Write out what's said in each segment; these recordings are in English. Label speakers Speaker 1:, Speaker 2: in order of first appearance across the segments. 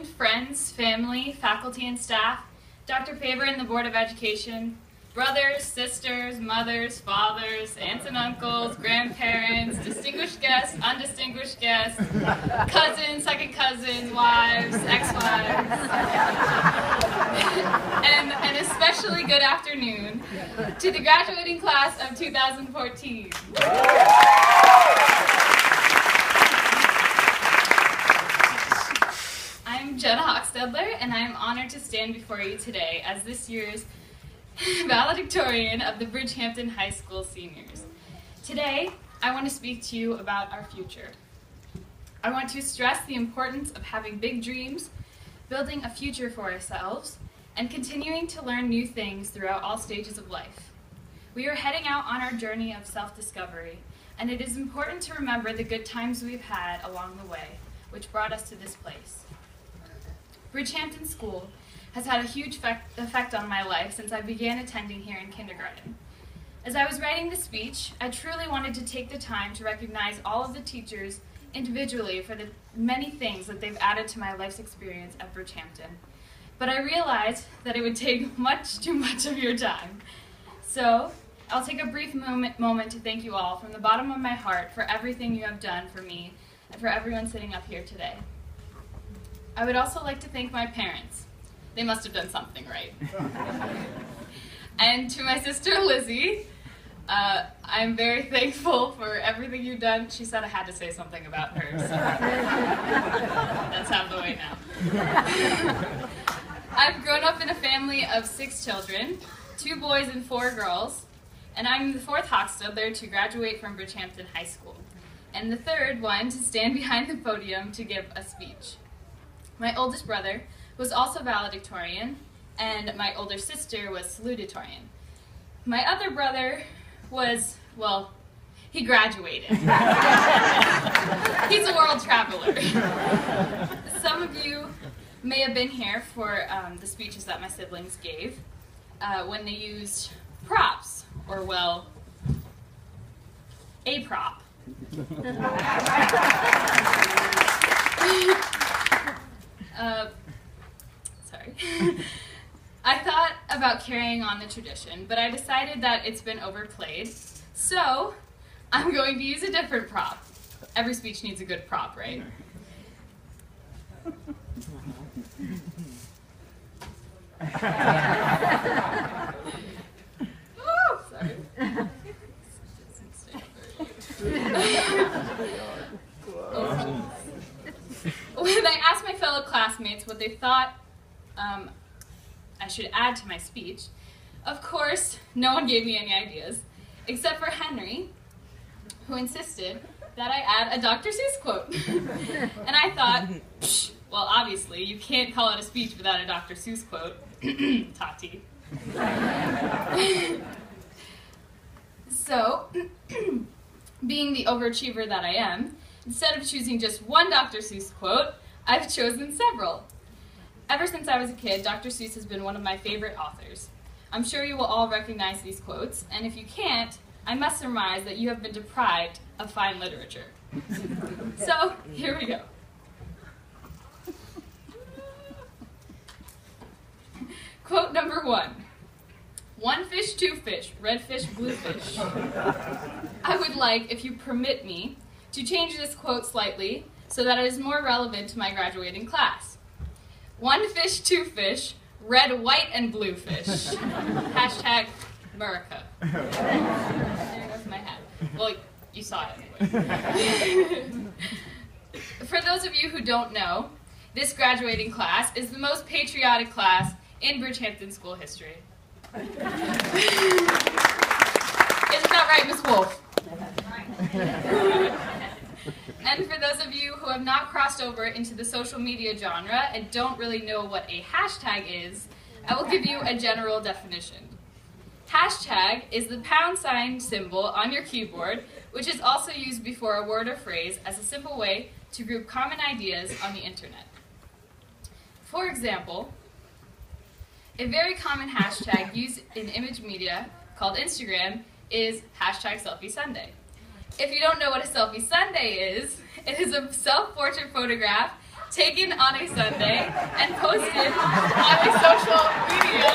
Speaker 1: Education, friends, family, faculty and staff, Dr. Faber and the Board of Education, brothers, sisters, mothers, fathers, aunts and uncles, grandparents, distinguished guests, undistinguished guests, cousins, second cousins, wives, ex-wives, and an especially good afternoon to the graduating class of 2014. I'm Jennahs, and I am honored to stand before you today as this year's valedictorian of the Bridgehampton High School seniors. Today, I want to speak to you about our future. I want to stress the importance of having big dreams, building a future for ourselves, and continuing to learn new things throughout all stages of life. We are heading out on our journey of self-discovery, and it is important to remember the good times we've had along the way, which brought us to this place. Bridgehampton School has had a huge effect on my life since I began attending here in kindergarten. As I was writing the speech, I truly wanted to take the time to recognize all of the teachers individually for the many things that they've added to my life's experience at Bridgehampton. But I realized that it would take much too much of your time. So I'll take a brief moment to thank you all from the bottom of my heart for everything you have done for me and for everyone sitting up here today. I would also like to thank my parents. They must have done something right. And to my sister Lizzie, I'm very thankful for everything you've done. She said I had to say something about her, so that's out of the way now. I've grown up in a family of 6 children, 2 boys and 4 girls, and I'm the 4th Hochstadler to graduate from Bridgehampton High School, and the 3rd one to stand behind the podium to give a speech. My oldest brother was also valedictorian, and my older sister was salutatorian. My other brother was, well, he graduated. He's a world traveler. Some of you may have been here for the speeches that my siblings gave when they used props, or, well, a prop. Sorry. I thought about carrying on the tradition, but I decided that it's been overplayed, so I'm going to use a different prop. Every speech needs a good prop, right? Oh, sorry. When I asked my fellow classmates what they thought I should add to my speech, of course, no one gave me any ideas, except for Henry, who insisted that I add a Dr. Seuss quote. And I thought, well, obviously, you can't call it a speech without a Dr. Seuss quote. Tati. So, being the overachiever that I am, instead of choosing just one Dr. Seuss quote, I've chosen several. Ever since I was a kid, Dr. Seuss has been one of my favorite authors. I'm sure you will all recognize these quotes, and if you can't, I must surmise that you have been deprived of fine literature. So, here we go. Quote number 1. 1 fish, 2 fish, red fish, blue fish. I would like, if you permit me, to change this quote slightly so that it is more relevant to my graduating class. 1 fish, 2 fish, red, white, and blue fish. Hashtag America. There goes my hat. Well, you saw it anyway. For those of you who don't know, this graduating class is the most patriotic class in Bridgehampton school history. Isn't that right, Miss Wolf? And for those of you who have not crossed over into the social media genre and don't really know what a hashtag is, I will give you a general definition. Hashtag is the # symbol on your keyboard, which is also used before a word or phrase as a simple way to group common ideas on the internet. For example, a very common hashtag used in image media called Instagram is #SelfieSunday. If you don't know what a selfie Sunday is, it is a self-portrait photograph taken on a Sunday and posted on a social media.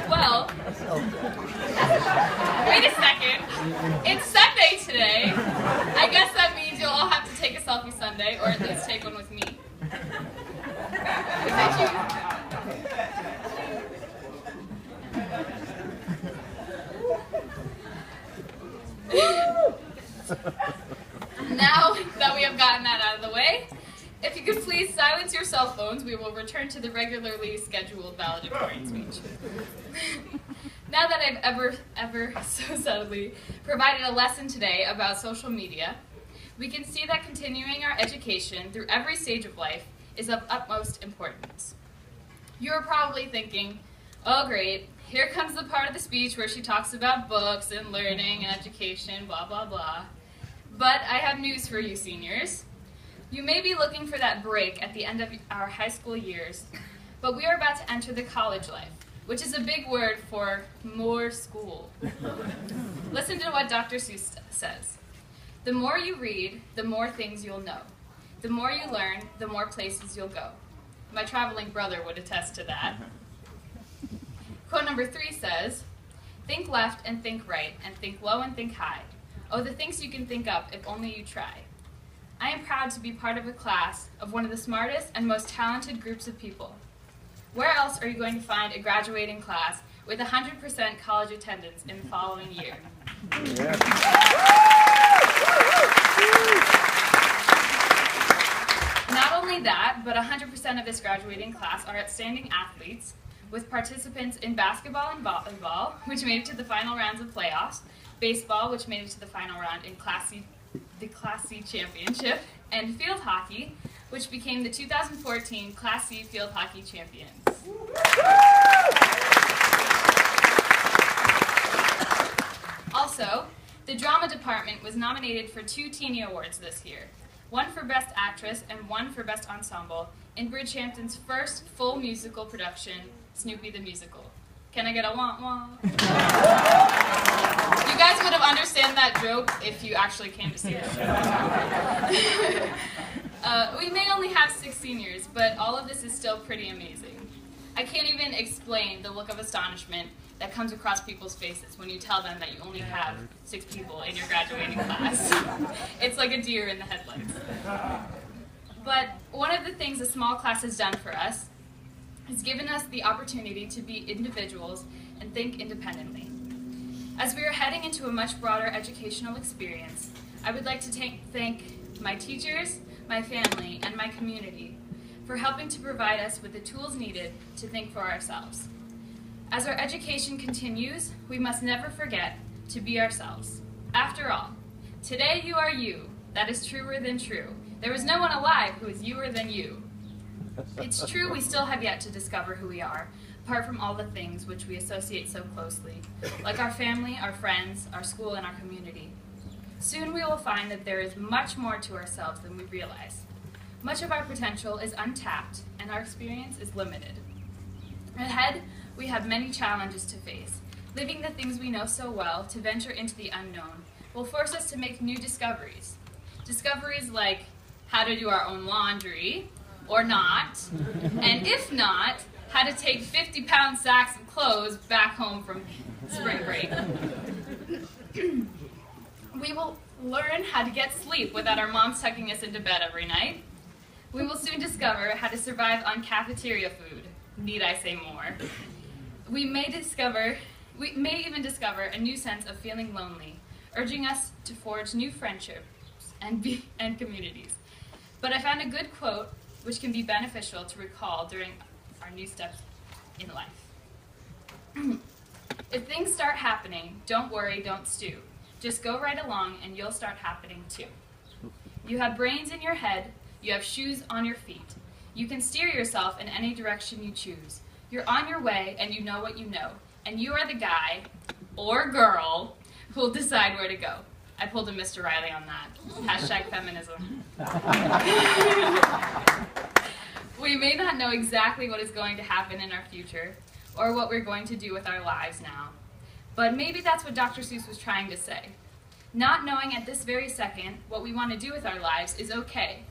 Speaker 1: Well, wait a second. It's Sunday today. I guess that means you'll all have to take a selfie Sunday, or at least take one with me. Is that you? Now that we have gotten that out of the way, if you could please silence your cell phones, we will return to the regularly scheduled valedictorian speech. Now that I've ever so subtly provided a lesson today about social media, we can see that continuing our education through every stage of life is of utmost importance. You are probably thinking, oh great, here comes the part of the speech where she talks about books and learning and education, blah, blah, blah. But I have news for you, seniors. You may be looking for that break at the end of our high school years, but we are about to enter the college life, which is a big word for more school. Listen to what Dr. Seuss says. The more you read, the more things you'll know. The more you learn, the more places you'll go. My traveling brother would attest to that. Quote number 3 says, think left and think right, and think low and think high. Oh, the things you can think up if only you try. I am proud to be part of a class of one of the smartest and most talented groups of people. Where else are you going to find a graduating class with 100% college attendance in the following year? Yeah. Not only that, but 100% of this graduating class are outstanding athletes, with participants in basketball and volleyball, which made it to the final rounds of playoffs, baseball, which made it to the final round in the Class C championship, and field hockey, which became the 2014 Class C field hockey champions. Also, the drama department was nominated for 2 Teenie Awards this year, one for Best Actress and one for Best Ensemble, in Bridgehampton's first full musical production, Snoopy the Musical. Can I get a wah-wah? You guys would have understood that joke if you actually came to see it. We may only have 6 seniors, but all of this is still pretty amazing. I can't even explain the look of astonishment that comes across people's faces when you tell them that you only have 6 people in your graduating class. It's like a deer in the headlights. But one of the things a small class has done for us has given us the opportunity to be individuals and think independently. As we are heading into a much broader educational experience, I would like to thank my teachers, my family, and my community for helping to provide us with the tools needed to think for ourselves. As our education continues, we must never forget to be ourselves. After all, today you are you. That is truer than true. There is no one alive who is youer than you. It's true we still have yet to discover who we are, apart from all the things which we associate so closely, like our family, our friends, our school, and our community. Soon we will find that there is much more to ourselves than we realize. Much of our potential is untapped, and our experience is limited. Ahead, we have many challenges to face. Living the things we know so well to venture into the unknown will force us to make new discoveries. Discoveries like how to do our own laundry, or not, and if not, how to take 50-pound sacks of clothes back home from spring break. We will learn how to get sleep without our moms tucking us into bed every night. We will soon discover how to survive on cafeteria food. Need I say more? We may even discover a new sense of feeling lonely, urging us to forge new friendships and communities. But I found a good quote which can be beneficial to recall during our new steps in life. If things start happening, don't worry, don't stew. Just go right along and you'll start happening too. You have brains in your head, you have shoes on your feet. You can steer yourself in any direction you choose. You're on your way and you know what you know. And you are the guy, or girl, who will decide where to go. I pulled a Mr. Riley on that. Hashtag feminism. We may not know exactly what is going to happen in our future, or what we're going to do with our lives now. But maybe that's what Dr. Seuss was trying to say. Not knowing at this very second what we want to do with our lives is okay,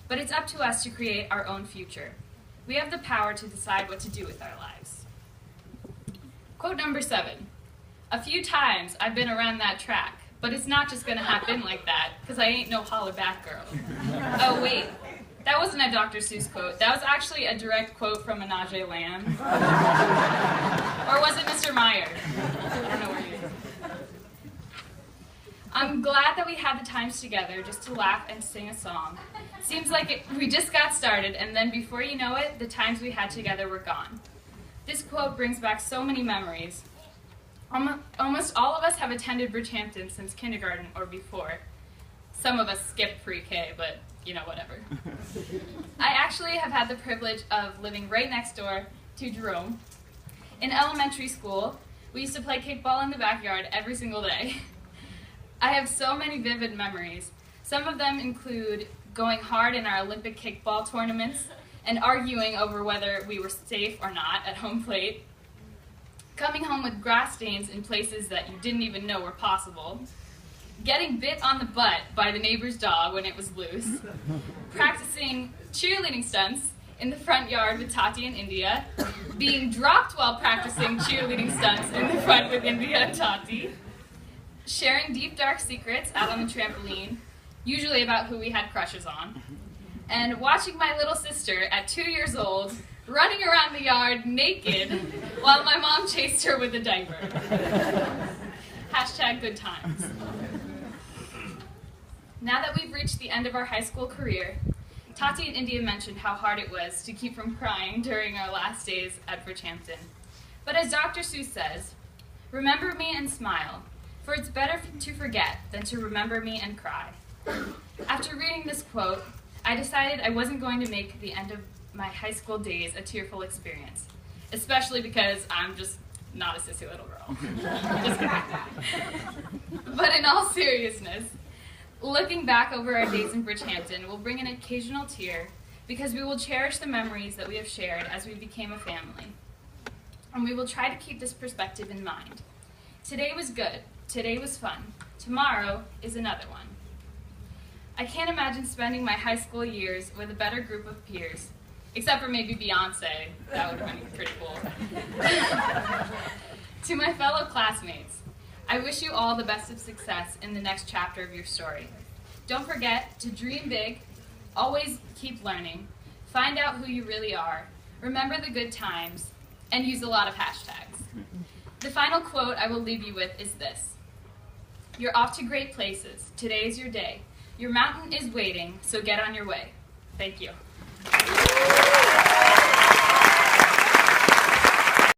Speaker 1: but it's up to us to create our own future. We have the power to decide what to do with our lives. Quote number 7. A few times I've been around that track, but it's not just gonna happen like that, because I ain't no holler back girl. Oh wait, that wasn't a Dr. Seuss quote. That was actually a direct quote from Menage Lamb. Or was it Mr. Meyer? I don't know where he is. I'm glad that we had the times together just to laugh and sing a song. Seems like we just got started, and then before you know it, the times we had together were gone. This quote brings back so many memories. Almost all of us have attended Bridgehampton since kindergarten or before. Some of us skipped pre-K, but you know, whatever. I actually have had the privilege of living right next door to Jerome. In elementary school, we used to play kickball in the backyard every single day. I have so many vivid memories. Some of them include going hard in our Olympic kickball tournaments and arguing over whether we were safe or not at home plate, coming home with grass stains in places that you didn't even know were possible, getting bit on the butt by the neighbor's dog when it was loose, practicing cheerleading stunts in the front yard with Tati and India, being dropped while practicing cheerleading stunts in the front with India and Tati, sharing deep, dark secrets out on the trampoline, usually about who we had crushes on, and watching my little sister at 2 years old running around the yard naked while my mom chased her with a diaper. Hashtag good times. Now that we've reached the end of our high school career, Tati and India mentioned how hard it was to keep from crying during our last days at Bridgehampton. But as Dr. Seuss says, remember me and smile, for it's better to forget than to remember me and cry. After reading this quote, I decided I wasn't going to make the end of my high school days a tearful experience, especially because I'm just not a sissy little girl. Just kidding. But in all seriousness, looking back over our days in Bridgehampton will bring an occasional tear because we will cherish the memories that we have shared as we became a family. And we will try to keep this perspective in mind. Today was good. Today was fun. Tomorrow is another one. I can't imagine spending my high school years with a better group of peers, except for maybe Beyonce. That would have been pretty cool. To my fellow classmates, I wish you all the best of success in the next chapter of your story. Don't forget to dream big, always keep learning, find out who you really are, remember the good times, and use a lot of hashtags. The final quote I will leave you with is this: you're off to great places. Today is your day. Your mountain is waiting, so get on your way. Thank you.